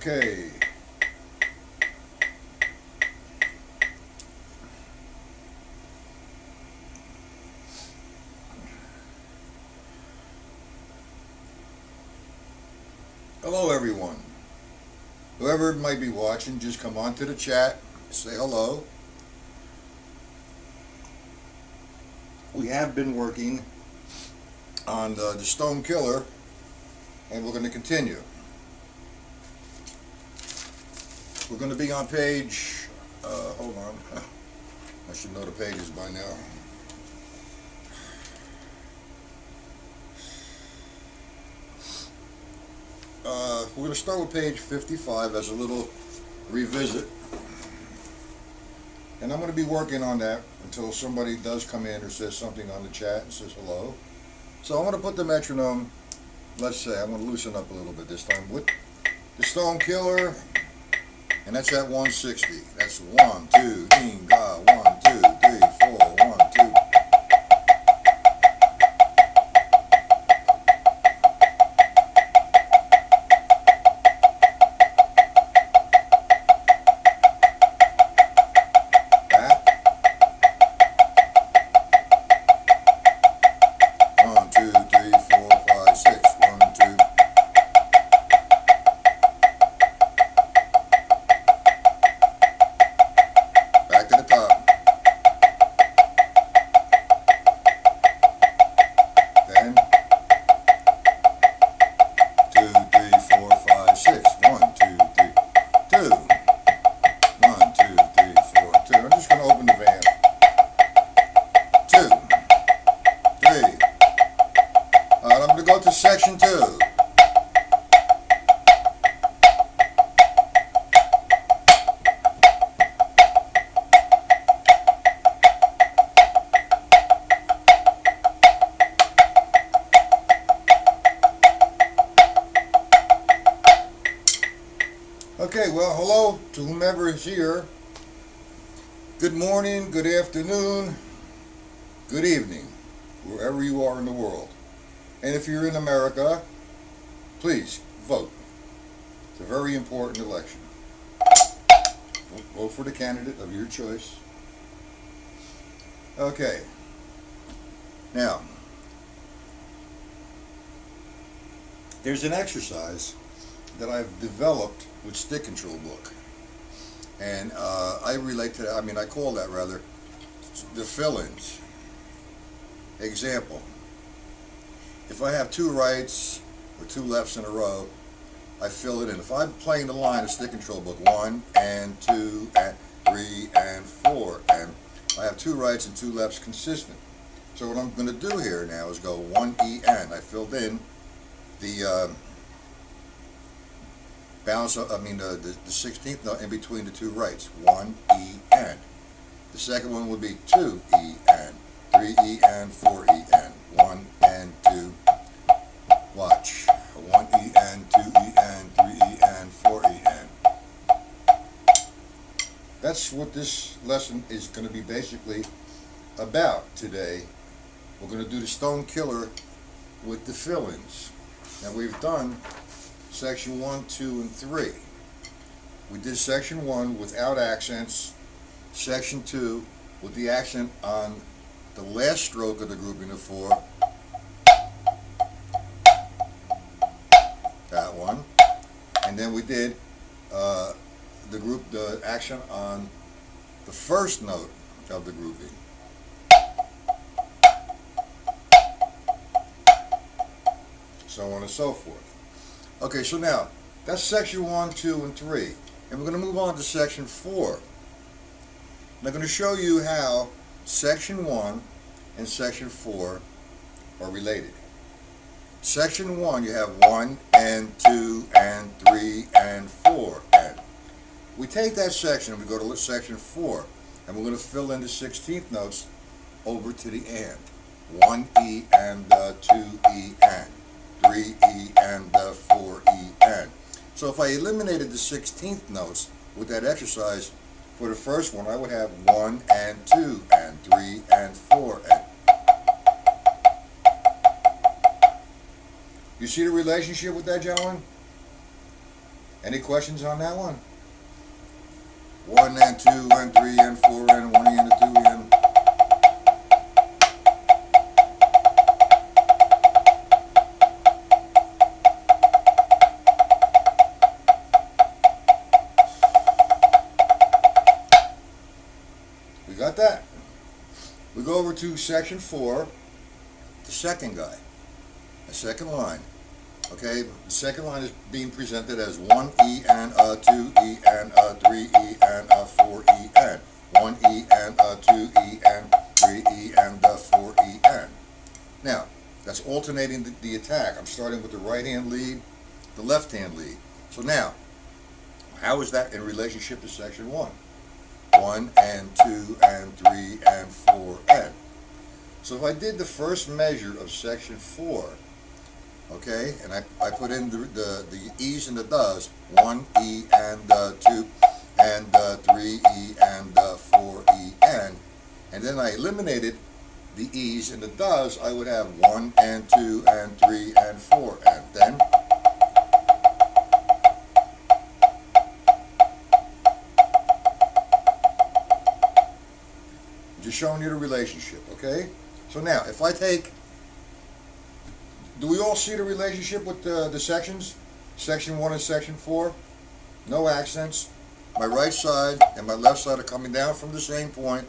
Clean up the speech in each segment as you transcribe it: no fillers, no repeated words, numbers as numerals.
Okay. Hello, everyone. Whoever might be watching, just come on to the chat, say hello. We have been working on the Stone Killer, and we're going to continue. We're going to be on page, hold on, I should know the pages by now. We're going to start with page 55 as a little revisit. And I'm going to be working on that until somebody does come in or says something on the chat and says hello. So I'm going to put the metronome, let's say, I'm going to loosen up a little bit this time with the Stone Killer. And that's at 160. That's 1, 2, ding, ga, 1, 2, 3, 4, 1, 2. Go to section 2. Okay, well, hello to whomever is here. Good morning, good afternoon, good evening, wherever you are in the world. And if you're in America, please vote. It's a very important election. Vote for the candidate of your choice. Okay. Now, there's an exercise that I've developed with Stick Control Book. And I relate to that, I call that rather, the fill-ins. Example. If I have 2 rights or 2 lefts in a row, I fill it in. If I'm playing the line of Stick Control Book, 1 and 2 and 3 and 4, and I have 2 rights and 2 lefts consistent. So what I'm going to do here now is go 1 E N. I filled in the balance. The 16th note in between the 2 rights. 1 E N. The second one would be 2 E N, 3 E N, 4 E N. 1 and 2. Watch. 1 E N, 2 E N, 3 E N, 4 E N. That's what this lesson is going to be basically about today. We're going to do the Stone Killer with the fill-ins. Now we've done section 1, 2, and 3. We did section 1 without accents, section 2 with the accent on the last stroke of the grouping of 4, that one, and then we did the accent on the first note of the grouping. So on and so forth. Okay, so now that's section 1, 2, and 3, and we're going to move on to section 4. And I'm going to show you how section 1 and section 4 are related. Section 1, you have 1 and 2 and 3 and 4 and. We take that section and we go to section 4, and we're going to fill in the 16th notes over to the and. 1 E and 2 E and 3 E and 4 E and. So if I eliminated the 16th notes with that exercise, for the first one I would have 1 and 2 and 3 and 4 and. You see the relationship with that, gentlemen? Any questions on that one? 1 and 2 and 3 and 4 and 1 and 2 and... We got that. We go over to section 4, the second guy, the second line. Okay, the second line is being presented as 1E and a 2E and a 3E and a 4E and 1E and a 2E and 3E and a 4E and. Now, that's alternating the attack. I'm starting with the right hand lead, the left hand lead. So now, how is that in relationship to section 1? 1 and 2 and 3 and 4 and. So if I did the first measure of section 4, okay, and I put in the E's and the does, 1E and 2 and 3E and 4E and then I eliminated the E's and the does, I would have 1 and 2 and 3 and 4 and. Then just showing you the relationship, okay? So now, if I take, do we all see the relationship with the sections? Section 1 and section 4? No accents. My right side and my left side are coming down from the same point.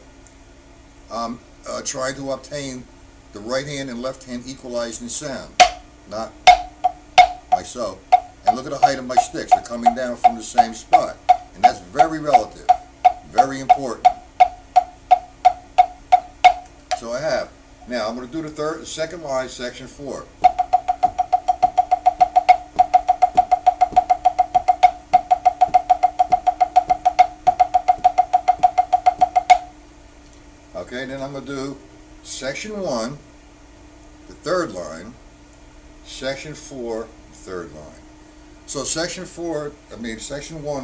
Trying to obtain the right hand and left hand equalized in sound. Not myself. And look at the height of my sticks. They're coming down from the same spot. And that's very relative. Very important. So I have. Now I'm going to do the second line, section 4. Okay, then I'm going to do section 1, the third line, section 4, the third line. So section 1,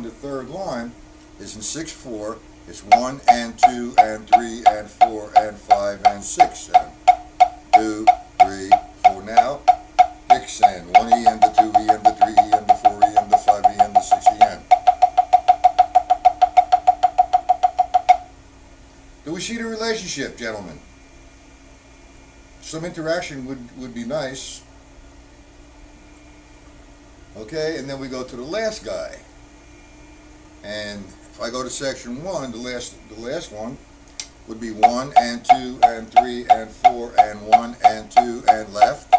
the third line is in 6/4. It's 1 and 2 and 3 and 4 and 5 and 6 and 2, 3, 4. Now 6 and 1E and the 2E and the 3E and the 4E and the 5E and the 6E and. Do we see the relationship, gentlemen? Some interaction would be nice. Okay, and then we go to the last guy. And if I go to section 1, the last one would be 1 and 2 and 3 and 4 and 1 and 2 and left.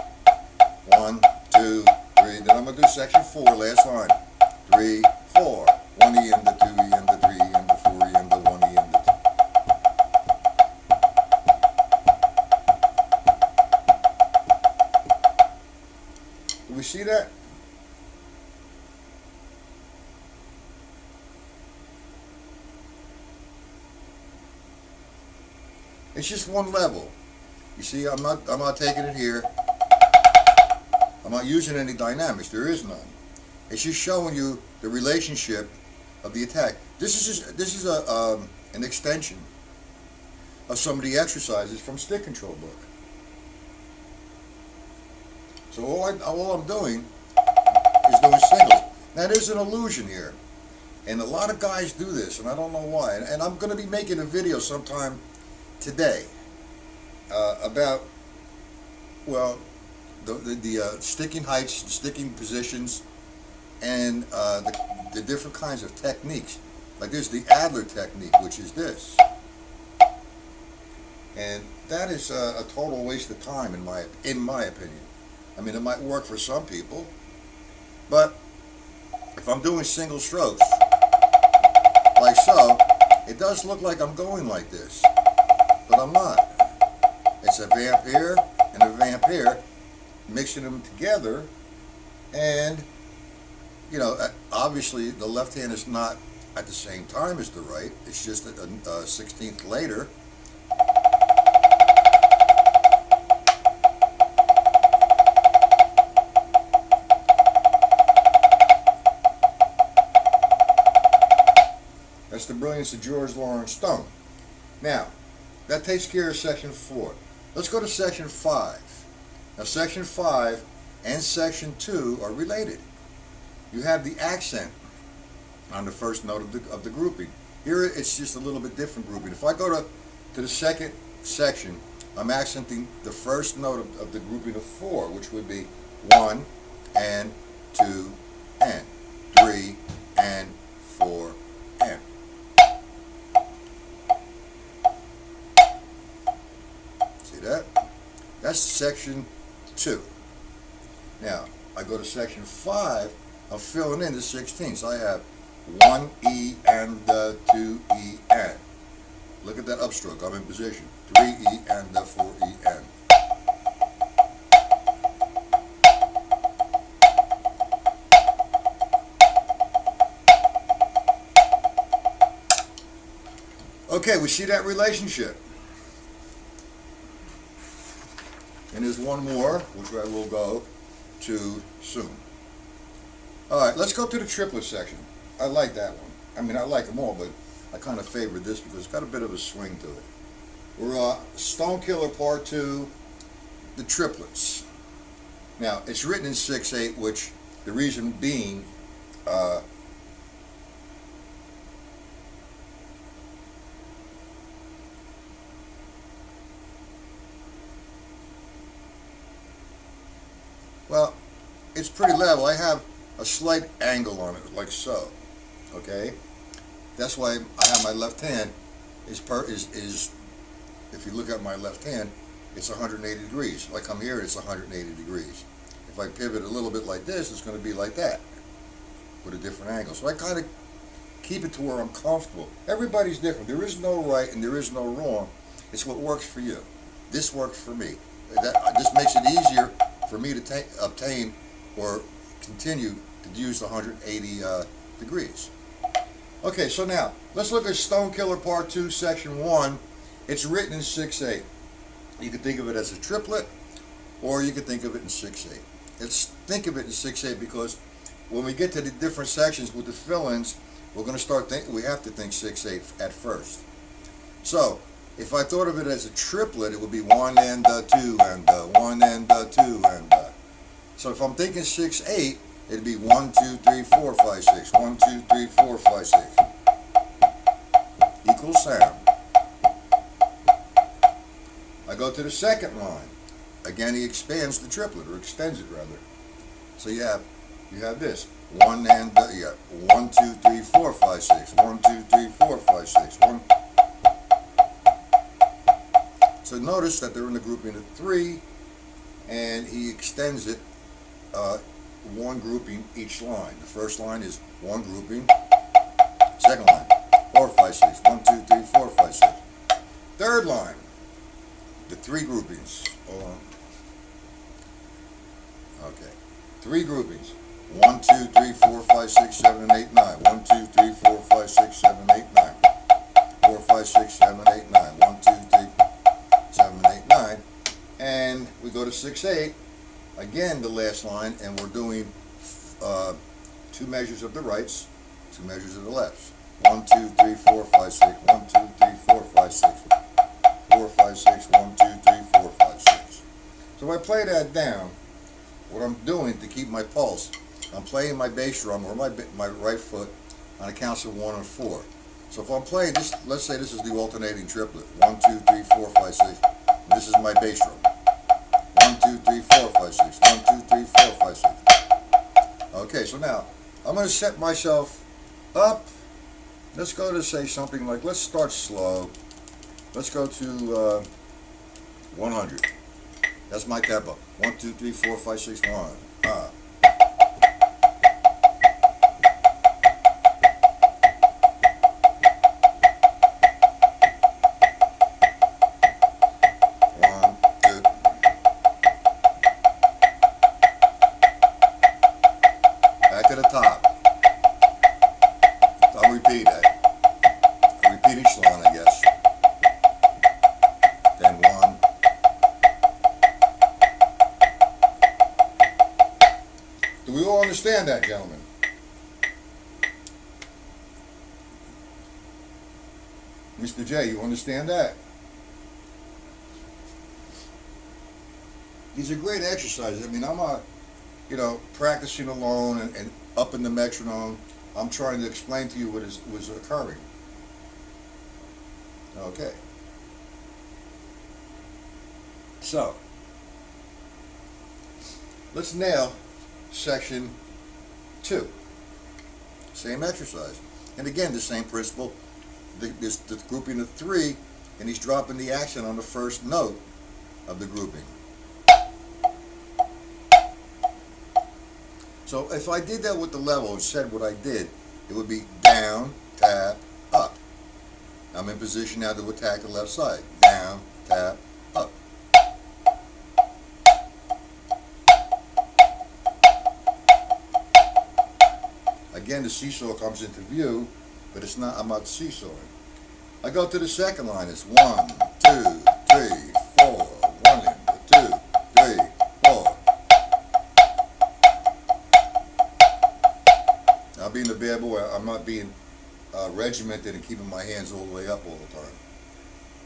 1, 2, 3. Then I'm going to do section 4, last line. 3, 4. 1E and the 2E and the 3E and the 4E and the 1E and the 2. Do we see that? It's just one level. You see, I'm not taking it here. I'm not using any dynamics. There is none. It's just showing you the relationship of the attack. This is an extension of some of the exercises from Stick Control book. So all I'm doing is doing singles. Now there's an illusion here, and a lot of guys do this, and I don't know why. And I'm going to be making a video sometime today about, well, the sticking heights, sticking positions, and the different kinds of techniques. Like there's the Adler technique, which is this, and that is a total waste of time in my opinion. I mean, it might work for some people, but if I'm doing single strokes like so, it does look like I'm going like this, but I'm not. It's a vamp here and a vamp here, mixing them together, and you know, obviously the left hand is not at the same time as the right. It's just a 16th later. That's the brilliance of George Lawrence Stone. Now, that takes care of section 4. Let's go to section 5. Now, section 5 and section 2 are related. You have the accent on the first note of the grouping. Here it's just a little bit different grouping. If I go to the second section, I'm accenting the first note of the grouping of 4, which would be 1 and 2 and 3 and 4 and. See that? That's section 2. Now, I go to section 5, I'm filling in the 16. So I have 1 E and 2 E and. Look at that upstroke, I'm in position. 3 E and 4 E and. Okay, we see that relationship. And there's one more, which I will go to soon. Alright, let's go to the triplet section. I like that one. I mean, I like them all, but I kind of favor this because it's got a bit of a swing to it. We're Stone Killer Part 2, the triplets. Now, it's written in 6/8, which the reason being, well, it's pretty level. I have a slight angle on it, like so. Okay, that's why I have my left hand is if you look at my left hand, it's 180 degrees. Like I'm here, it's 180 degrees. If I pivot a little bit like this, it's going to be like that with a different angle. So I kind of keep it to where I'm comfortable. Everybody's different. There is no right and there is no wrong. It's what works for you. This works for me. This makes it easier for me to obtain or continue to use the 180 degrees. Okay, so now let's look at Stone Killer Part 2, Section 1. It's written in 6/8. You can think of it as a triplet, or you can think of it in 6/8. Let's think of it in 6/8 because when we get to the different sections with the fill-ins, we're going to start we have to think 6/8 at first. So if I thought of it as a triplet, it would be 1 and 2 and 1 and 2 and. So if I'm thinking 6/8, it'd be 1, 2, 3, 4, 5, 6. 1, 2, 3, 4, 5, 6. Equals sound. I go to the second line. Again, he expands the triplet, or extends it rather. So you have this. 1 and 1, 2, 3, 4, 5, 6. 1, 2, 3, 4, 5, 6. 1. So notice that they're in the grouping of 3, and he extends it one grouping each line. The first line is one grouping. Second line, 4, 5, 6. 1, 2, 3, 4, 5, 6. Third line, the 3 groupings. Hold on. Okay. 3 groupings. 1, 2, 3, 4, 5, 6, 7, 8, 9. 1, 2, 3, 4, 5, 6, 7, 8, 9. 4, 5, 6, 7, 8, 9. 1, 2, 3, 7, 8, 9. And we go to 6/8. Again, the last line, and we're doing 2 measures of the rights, 2 measures of the lefts. 1, 2, 3, 4, 5, 6. 1, 2, 3, 4, 5, 6. 4, 5, 6. 1, 2, 3, 4, 5, 6. So if I play that down, what I'm doing to keep my pulse, I'm playing my bass drum or my right foot on accounts of 1 and 4. So if I'm playing this, let's say this is the alternating triplet. 1, 2, 3, 4, 5, 6. This is my bass drum. 1, 2, 3, 4, 5, 6. 1, 2, 3, 4, 5, 6. Okay, so now I'm going to set myself up. Let's go to say something like, let's start slow. Let's go to 100. That's my tempo. 1, 2, 3, 4, 5, 6, 1. Back to the top. I'll repeat it. Repeat each line, I guess. Then 1. Do we all understand that, gentlemen? Mr. J, you understand that? These are great exercises. I mean, I'm practicing alone and up in the metronome. I'm trying to explain to you what was occurring. Okay. So, let's nail section 2. Same exercise. And again, the same principle. There's the grouping of 3, and he's dropping the accent on the first note of the grouping. So if I did that with the level and said what I did, it would be down, tap, up. I'm in position now to attack the left side. Down, tap, up. Again, the seesaw comes into view, but it's not, I'm not seesawing. I go to the second line. It's 1, 2, 3, 4. 1, 2, 3, 4. Now, being a bad boy, I'm not being regimented and keeping my hands all the way up all the time.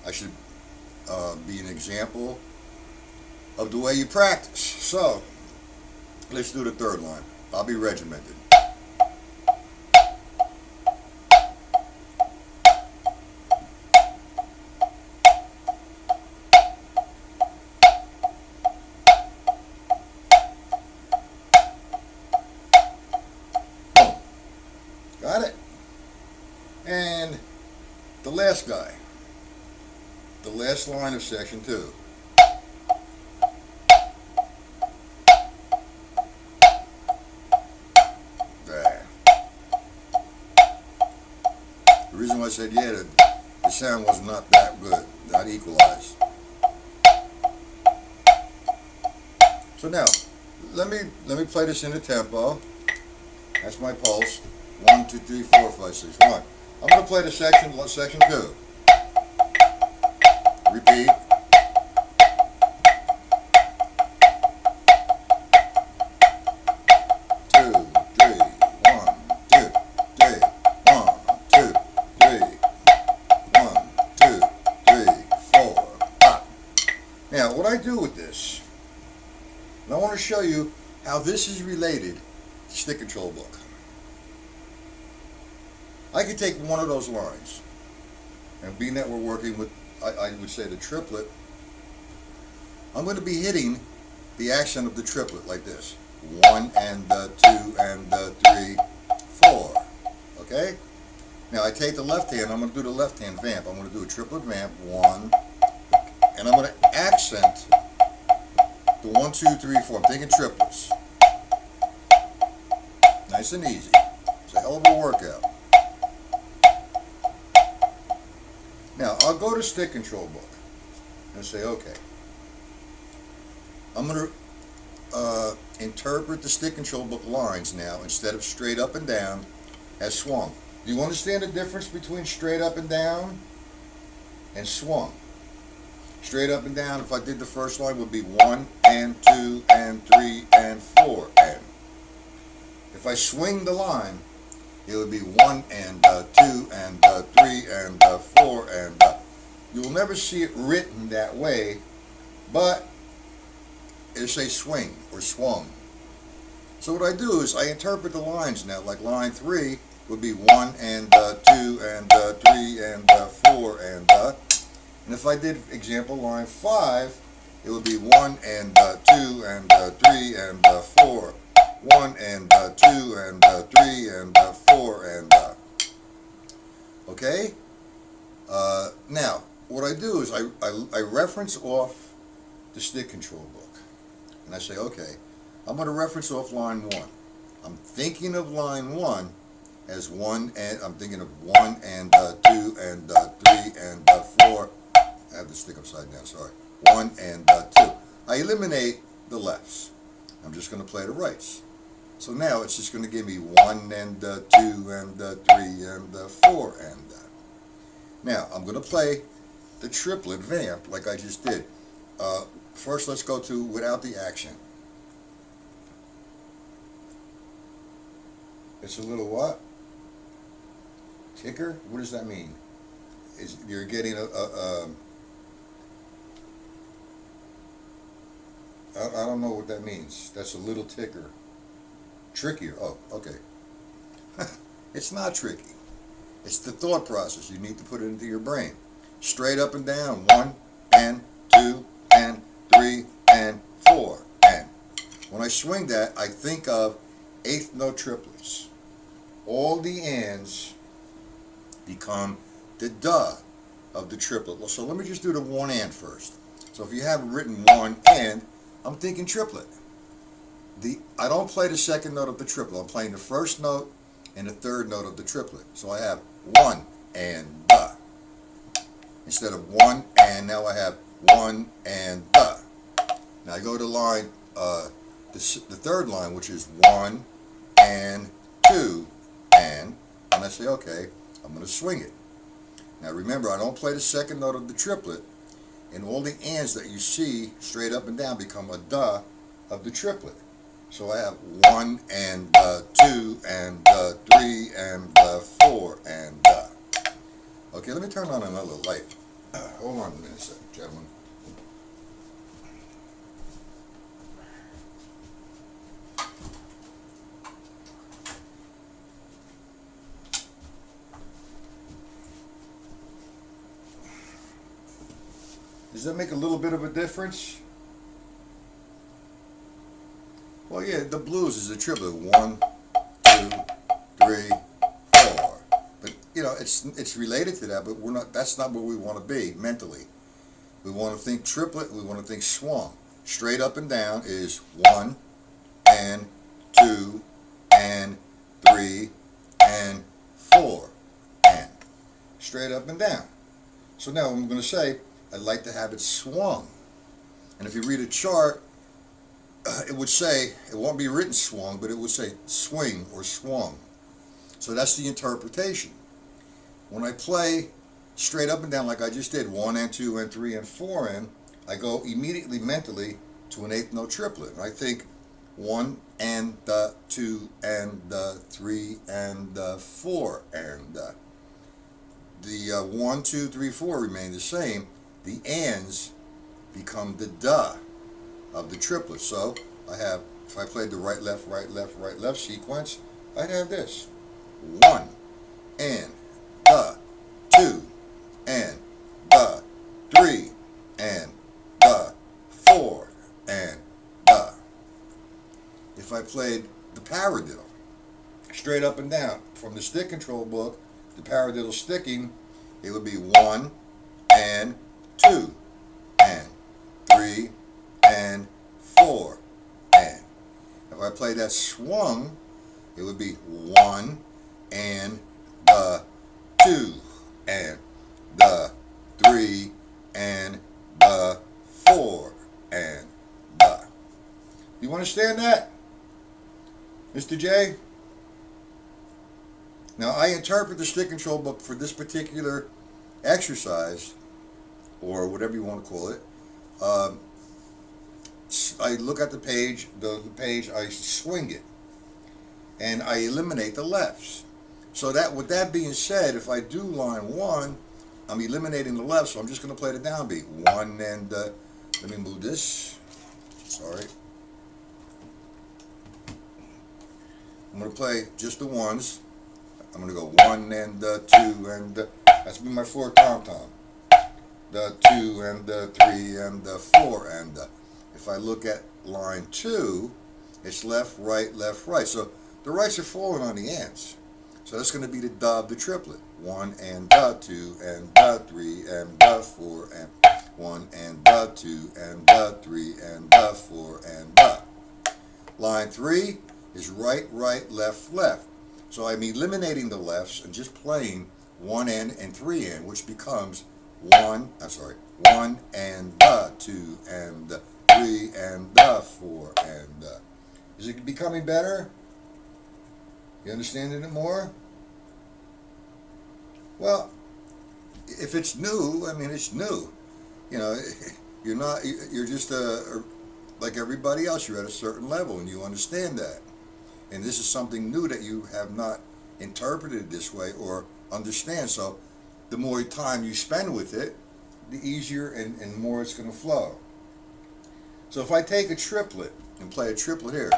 I should be an example of the way you practice. So, let's do the third line. I'll be regimented. Got it? And the last guy. The last line of section 2. There. The reason why I said yeah, the sound was not that good, not equalized. So now, let me play this in the tempo. That's my pulse. 1, 2, 3, 4, 5, 6. 1. I'm going to play the section 2. Repeat. Two, three, 1, 2, 3, 1, 2, 3, 1, 2, 3, 4. Ah. Now, what I do with this, and I want to show you how this is related to stick control book. I could take one of those lines, and being that we're working with, I would say the triplet, I'm going to be hitting the accent of the triplet like this. 1 and 2 and 3, 4. Okay? Now I take the left hand, I'm going to do the left hand vamp. I'm going to do a triplet vamp, 1, and I'm going to accent the 1, 2, 3, 4. I'm thinking triplets. Nice and easy. It's a hell of a workout. Now, I'll go to stick control book and say, okay, I'm going to interpret the stick control book lines now instead of straight up and down as swung. Do you understand the difference between straight up and down and swung? Straight up and down, if I did the first line, would be 1 and 2 and 3 and 4 and. If I swing the line, it would be 1 and 2 and 3 and 4 and you will never see it written that way, but it'll say swing or swung. So what I do is I interpret the lines now, like line 3 would be 1 and 2 and 3 and 4 and if I did example line 5, it would be 1 and 2 and 3 and 4. 1 and 2 and 3 and 4 and okay. Now what I do is I reference off the stick control book and I say, okay, I'm going to reference off line 1. I'm thinking of line 1 as 1 and I'm thinking of 1 and 2 and 3 and 4. I have the stick upside down, sorry. 1 and 2. I eliminate the lefts. I'm just going to play the rights. So now it's just going to give me 1 and 2 and 3 and 4 and now I'm going to play the triplet vamp like I just did. First let's go to without the accent. It's a little what? Ticker? What does that mean? You're getting I don't know what that means. That's a little ticker. Trickier. Oh, okay. It's not tricky. It's the thought process. You need to put it into your brain. Straight up and down. 1 and 2 and 3 and 4 and. When I swing that, I think of eighth note triplets. All the ands become the duh of the triplet. Well, so let me just do the one and first. So if you have written one and, I'm thinking triplet. I don't play the second note of the triplet. I'm playing the first note and the third note of the triplet. So I have one and duh. Instead of one and, now I have one and duh. Now I go to line, the third line, which is 1 and 2 and I say, okay, I'm going to swing it. Now remember, I don't play the second note of the triplet, and all the ands that you see straight up and down become a duh of the triplet. So I have 1 and 2 and 3 and 4 and Okay, let me turn on another light. Hold on a minute, gentlemen. Does that make a little bit of a difference? Well, yeah, the blues is a triplet. 1, 2, 3, 4. But you know, it's related to that, but we're not. That's not where we want to be mentally. We want to think triplet. We want to think swung. Straight up and down is 1 and 2 and 3 and 4 and straight up and down. So now I'm going to say I'd like to have it swung. And if you read a chart, it would say, it won't be written swung, but it would say swing or swung. So that's the interpretation. When I play straight up and down like I just did, 1 and 2 and 3 and 4 and, I go immediately mentally to an eighth note triplet. And I think 1 and 2 and 3 and 4 and the 1, 2, 3, 4 remain the same. The ands become the duh of the triplet. So I have, if I played the right, left, right, left, right, left sequence, I'd have this. 1 and 2 and 3 and 4 and If I played the paradiddle, straight up and down, from the stick control book, the paradiddle sticking, it would be 1 and 2 and 3 and 4 and. If I play that swung, it would be 1 and 2 and 3 and 4 and You understand that, Mr. J? Now I interpret the stick control book for this particular exercise, or whatever you want to call it. I look at the page, I swing it, and I eliminate the lefts. So that, with that being said, if I do line 1, I'm eliminating the left, so I'm just going to play the downbeat. 1 and, let me move this, sorry. I'm going to play just the ones. I'm going to go 1 and 2 and, that's be my 4 tom-tom. The 2 and 3 and 4 and if I look at line 2, it's left, right, left, right. So the rights are falling on the ands. So that's going to be the duh of the triplet. 1 and 2 and 3 and 4 and 1 and 2 and 3 and 4 and Line 3 is right, right, left, left. So I'm eliminating the lefts and just playing 1 and 3 and, which becomes 1 and 2 and 3 and 4 and Is it becoming better? You understanding it more? Well, if it's new, I mean, it's new. You know, you're just like everybody else. You're at a certain level and you understand that. And this is something new that you have not interpreted this way or understand. So the more time you spend with it, the easier and more it's going to flow. So if I take a triplet and play a triplet here,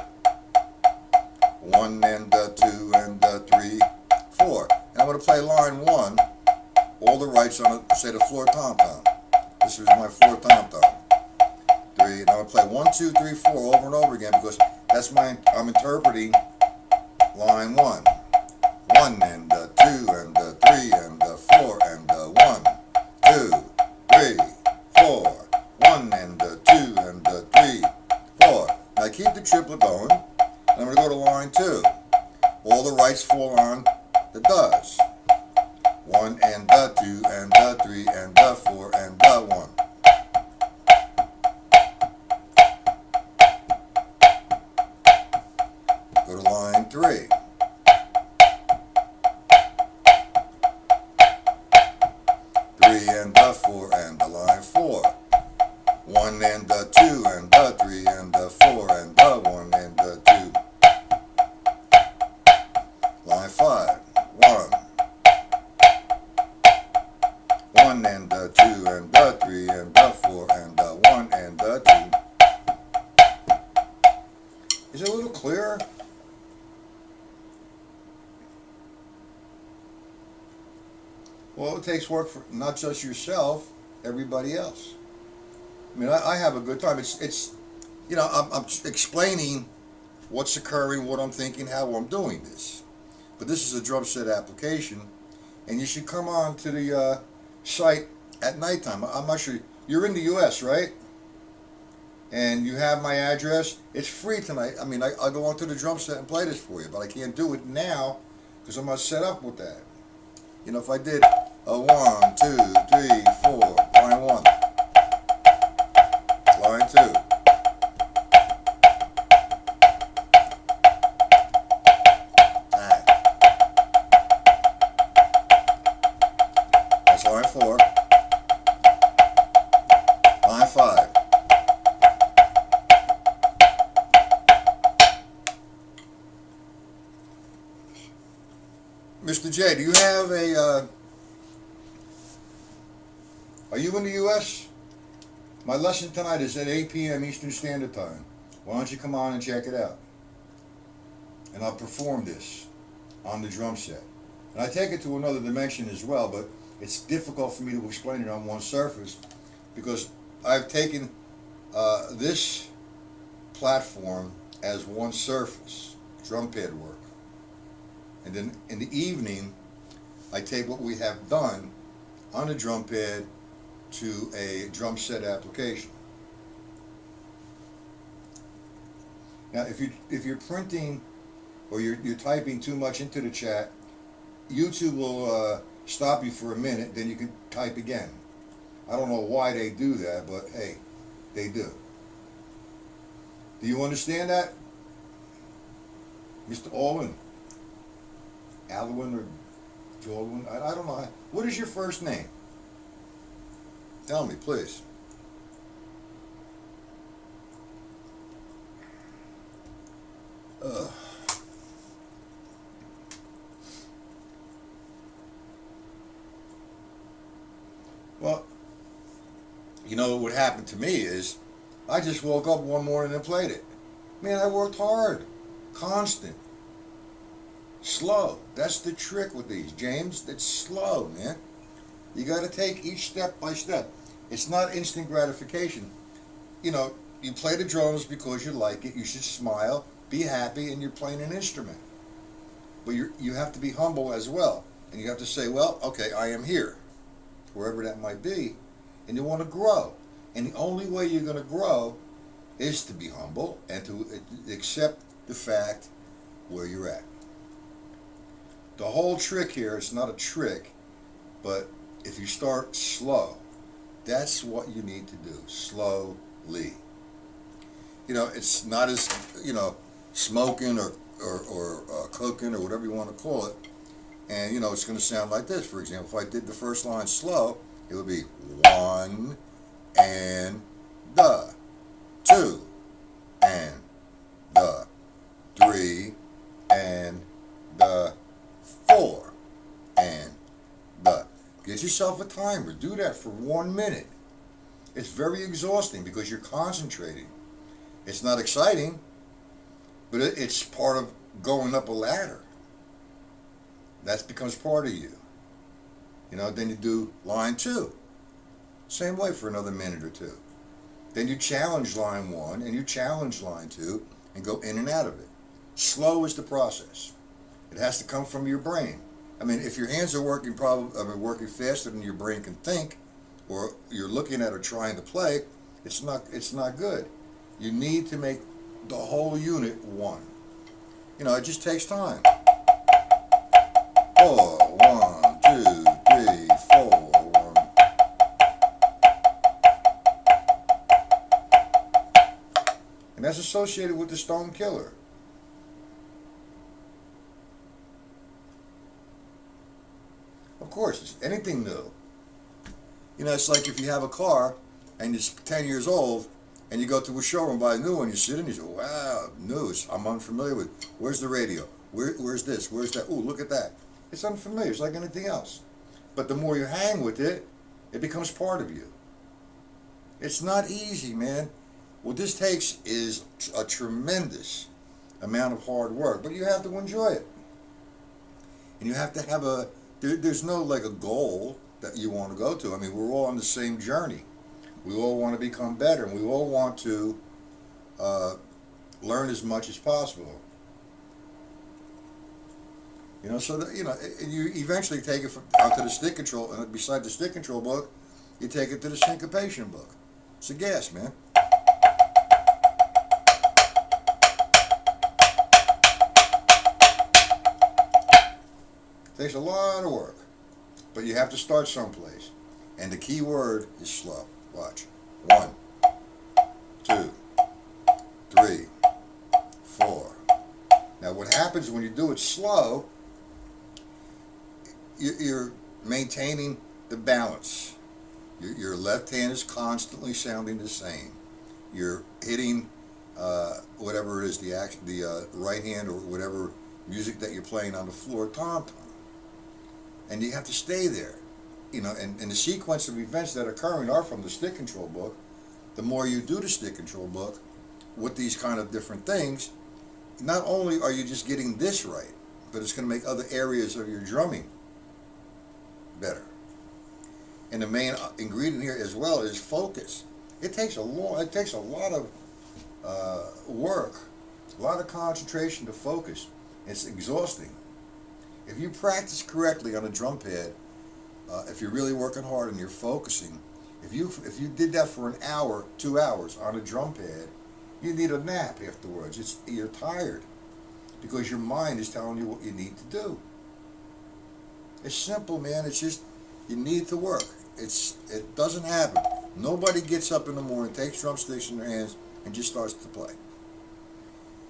1 and 2 and 3, I'm going to play line 1, all the rights on, say, the floor tom-tom. This is my floor tom-tom. 3, and I'm going to play 1, 2, 3, 4 over and over again because I'm interpreting line 1. 1 and 2 and 3 and 4 and 1, 2, 3, 4. 1 and 2 and 3, 4. Now keep the triplet going. And I'm going to go to line 2. All the rights fall on the does. 1 and 2 and 3 and 4 and 1. Go to line 3. 3 and 4 and line 4. 1 and 2 and 3 and 4 and 1 and 2. Line 5. 1. 1 and 2 and 3 and 4 and 1 and 2. Is it a little clearer? Well, it takes work for not just yourself, everybody else. I mean, I have a good time. It's you know, I'm explaining what's occurring, what I'm thinking, how I'm doing this. But this is a drum set application, and you should come on to the site at nighttime. I'm not sure. You're in the U.S., right? And you have my address. It's free tonight. I mean, I'll go onto the drum set and play this for you, but I can't do it now because I'm not set up with that. You know, if I did a 1, 2, 3, 4, line 1, line 2, that's line 4, line 5. Mr. J, do you have a, are you in the U.S.? My lesson tonight is at 8 p.m. Eastern Standard Time. Why don't you come on and check it out? And I'll perform this on the drum set. And I take it to another dimension as well, but it's difficult for me to explain it on one surface because I've taken this platform as one surface, drum pad work. And then in the evening, I take what we have done on the drum pad to a drum set application. Now, if you're printing or you're typing too much into the chat, YouTube will stop you for a minute, then you can type again. I don't know why they do that, but hey, they do. Do you understand that, Mr. Alwyn? Alwyn or Jolwyn? I don't know. What is your first name? Tell me, please. Well, you know what happened to me is I just woke up one morning and played it. Man, I worked hard, constant, slow. That's the trick with these, James. It's slow, man. You got to take each step by step. It's not instant gratification. You know, you play the drums because you like it. You should smile, be happy, and you're playing an instrument. But you have to be humble as well. And you have to say, well, okay, I am here, wherever that might be, and you want to grow. And the only way you're going to grow is to be humble and to accept the fact where you're at. The whole trick here, it's not a trick, but if you start slow, that's what you need to do, slowly. You know, it's not as, you know, smoking or cooking or whatever you want to call it. And, you know, it's going to sound like this. For example, if I did the first line slow, it would be 1 and the, 2 and the, 3 and the, 4 and the. Get yourself a timer. Do that for 1 minute. It's very exhausting because you're concentrating. It's not exciting, but it's part of going up a ladder. That becomes part of you. Then you do line 2. Same way for another minute or two. Then you challenge line 1 and you challenge line 2 and go in and out of it. Slow is the process. It has to come from your brain. I mean, if your hands are working faster than your brain can think, or you're looking at or trying to play, it's not good. You need to make the whole unit one. It just takes time. 4, 1, 2, 3, 4. 1. And that's associated with the Stone Killer. Of course, it's anything new. It's like if you have a car and it's 10 years old and you go to a showroom and buy a new one, you sit in and you say, wow, news, I'm unfamiliar with. Where's the radio? Where's this? Where's that? Ooh, look at that. It's unfamiliar. It's like anything else. But the more you hang with it, it becomes part of you. It's not easy, man. What this takes is a tremendous amount of hard work, but you have to enjoy it. And you have to have there's no like a goal that you want to go to. I mean, we're all on the same journey. We all want to become better, and we all want to learn as much as possible. So that, you eventually take it out to the stick control, and beside the stick control book, you take it to the syncopation book. It's a gas, man. It takes a lot of work, but you have to start someplace. And the key word is slow. Watch. 1, 2, 3, 4. Now what happens when you do it slow, you're maintaining the balance. Your left hand is constantly sounding the same. You're hitting whatever it is, the right hand or whatever music that you're playing on the floor, tom-tom. And you have to stay there. And the sequence of events that are occurring are from the stick control book. The more you do the stick control book with these kind of different things, not only are you just getting this right, but it's going to make other areas of your drumming better. And the main ingredient here as well is focus. It takes a lot of work, a lot of concentration to focus. It's exhausting. If you practice correctly on a drum pad, if you're really working hard and you're focusing, if you did that for an hour, 2 hours on a drum pad, you need a nap afterwards. You're tired because your mind is telling you what you need to do. It's simple, man. It's just you need to work. It doesn't happen. Nobody gets up in the morning, takes drumsticks in their hands, and just starts to play.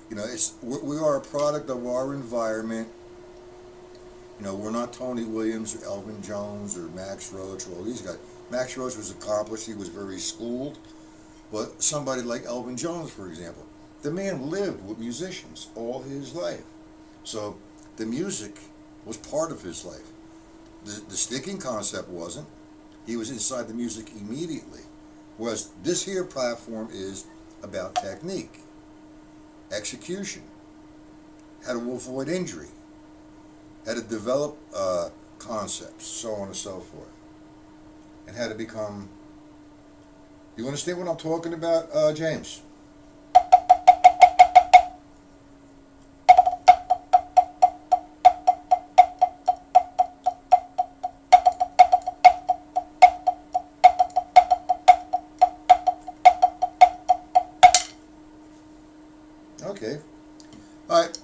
We are a product of our environment. We're not Tony Williams or Elvin Jones or Max Roach or all these guys. Max Roach was accomplished. He was very schooled. But somebody like Elvin Jones, for example, the man lived with musicians all his life. So the music was part of his life. The sticking concept wasn't. He was inside the music immediately. Whereas this here platform is about technique, execution, how to avoid injury, how to develop concepts, so on and so forth, and how to become. You understand what I'm talking about, James? Okay. All right.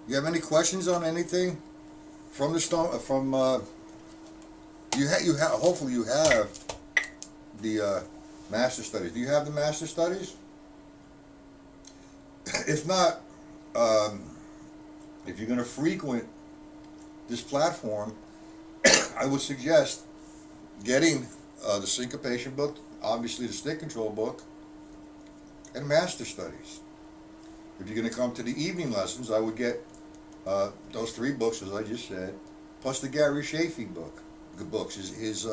You have any questions on anything from the stone? Hopefully you have the master studies. Do you have the master studies? If not, if you're going to frequent this platform, I would suggest getting the syncopation book, obviously the stick control book, and master studies. If you're going to come to the evening lessons, I would get those 3 books, as I just said, plus the Gary Shafee book. The books, his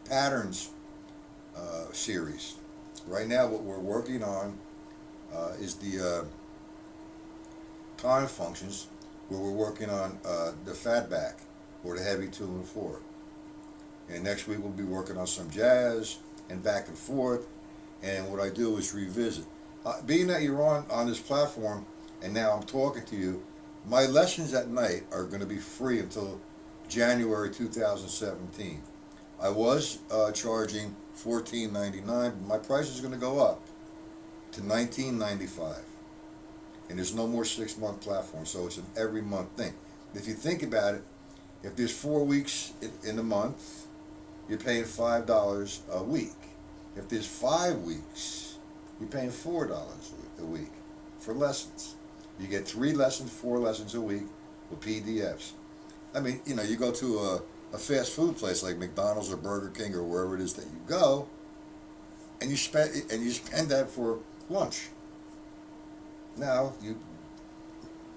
patterns series. Right now, what we're working on is the time functions. where we're working on the fatback or the heavy 2 and 4. And next week we'll be working on some jazz and back and forth. And what I do is revisit. Being that you're on this platform and now I'm talking to you, my lessons at night are going to be free until January 2017. I was charging $14.99, but my price is going to go up to $19.95. And there's no more 6-month platform, so it's an every month thing. If you think about it, if there's 4 weeks in a month, you're paying $5 a week. If there's 5 weeks, you're paying $4 a week for lessons. You get 3 lessons, 4 lessons a week with PDFs. I mean, you know, you go to a fast food place like McDonald's or Burger King or wherever it is that you go, and you spend that for lunch. Now you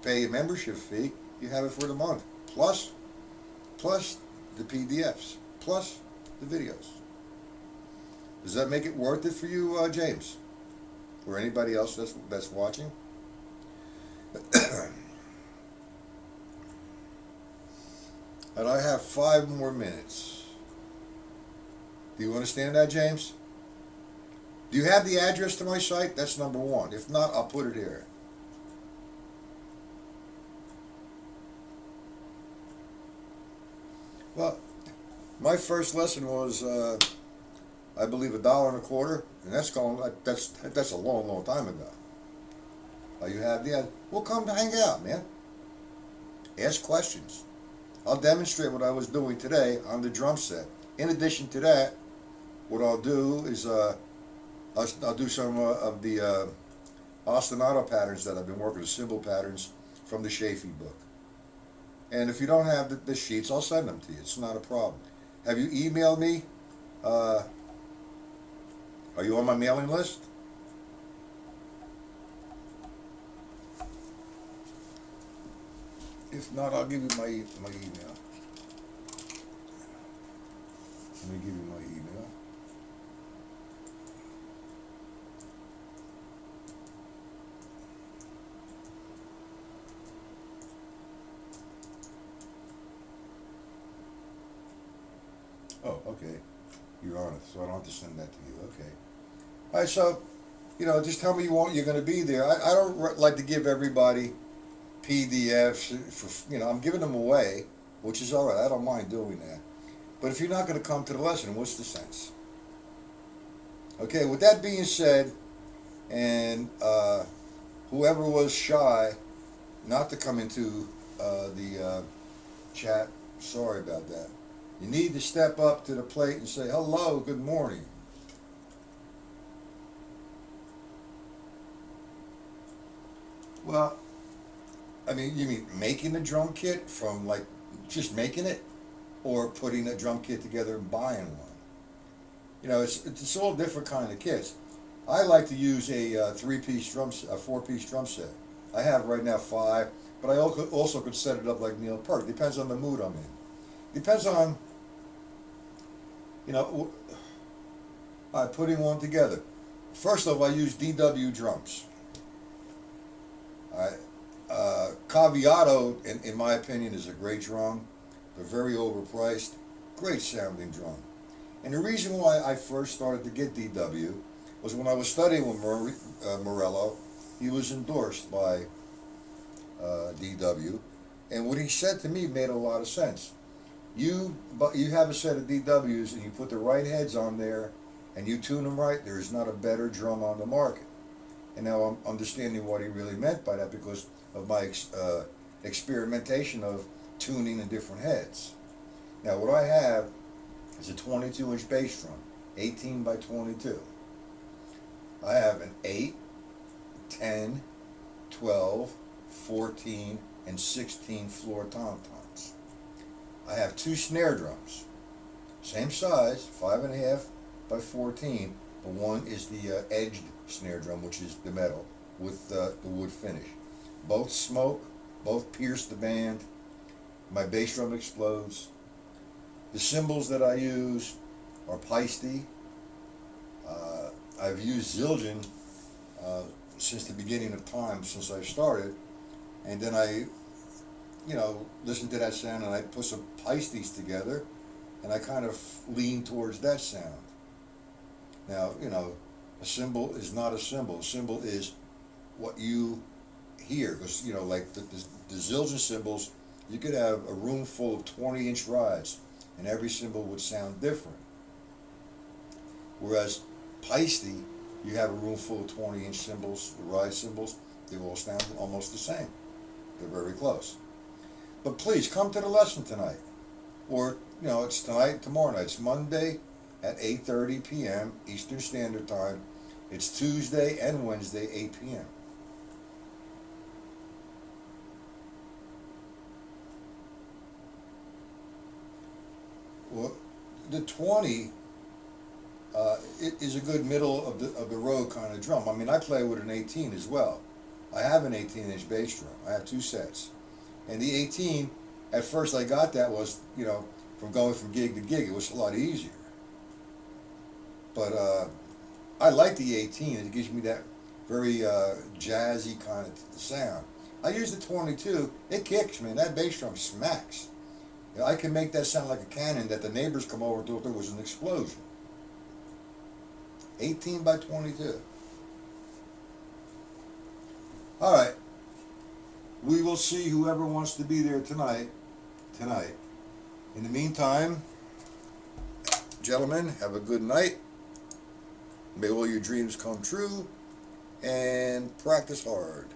pay a membership fee. You have it for the month, plus the PDFs, plus the videos. Does that make it worth it for you, James, or anybody else that's watching? And I have 5 more minutes. Do you understand that, James? Do you have the address to my site? That's number 1. If not, I'll put it here. Well, my first lesson was, I believe, $1.25, and that's a long time ago. You have the, well, come hang out, man. Ask questions. I'll demonstrate what I was doing today on the drum set. In addition to that, what I'll do is I'll do some of the ostinato patterns that I've been working, the cymbal patterns from the Shafee book. And if you don't have the sheets, I'll send them to you. It's not a problem. Have you emailed me? Are you on my mailing list? If not, I'll give you my email. Let me give you my email. Oh, okay. You're on it, so I don't have to send that to you. Okay. All right, so, you know, just tell me you're going to be there. I don't like to give everybody PDFs for, you know, I'm giving them away, which is all right. I don't mind doing that. But if you're not going to come to the lesson, what's the sense? Okay, with that being said, and whoever was shy not to come into the chat, sorry about that. You need to step up to the plate and say, hello, good morning. Well, I mean, you mean making a drum kit from, like, just making it, or putting a drum kit together and buying one? You know, it's all different kind of kits. I like to use a 4-piece drum set. I have right now 5, but I also could set it up like Neil Peart. Depends on the mood I'm in. Depends on, you know, putting one together. First off, I use DW drums. Caviato, in my opinion, is a great drum. They're very overpriced, great sounding drum. And the reason why I first started to get DW was when I was studying with Morello. He was endorsed by DW, and what he said to me made a lot of sense. You have a set of DWs and you put the right heads on there and you tune them right, there is not a better drum on the market. And now I'm understanding what he really meant by that because of my experimentation of tuning the different heads. Now what I have is a 22-inch bass drum, 18 by 22. I have an 8, 10, 12, 14, and 16 floor tom-toms. I have 2 snare drums, same size, 5.5 by 14, but one is the edged snare drum, which is the metal with the wood finish. Both smoke, both pierce the band. My bass drum explodes. The cymbals that I use are Paiste. I've used Zildjian since the beginning of time, since I started, and then listen to that sound, and I put some Pisces together, and I kind of lean towards that sound. Now, a symbol is not a symbol. A symbol is what you hear, because, like the zills and symbols, you could have a room full of 20-inch rods, and every symbol would sound different. Whereas Pisces, you have a room full of 20-inch symbols, the ride symbols, they all sound almost the same. They're very close. But please come to the lesson tonight. Or, it's tonight, tomorrow night. It's Monday at 8:30 p.m. Eastern Standard Time. It's Tuesday and Wednesday, 8 p.m. Well, the 20 it is a good middle of the road kind of drum. I mean, I play with an 18 as well. I have an 18-inch bass drum. I have two sets. And the 18, at first I got that was, from going from gig to gig, it was a lot easier. But I like the 18. It gives me that very jazzy kind of sound. I use the 22. It kicks, man. That bass drum smacks. I can make that sound like a cannon that the neighbors come over and thought there was an explosion. 18 by 22. All right. We will see whoever wants to be there tonight. In the meantime, gentlemen, have a good night. May all your dreams come true, and practice hard.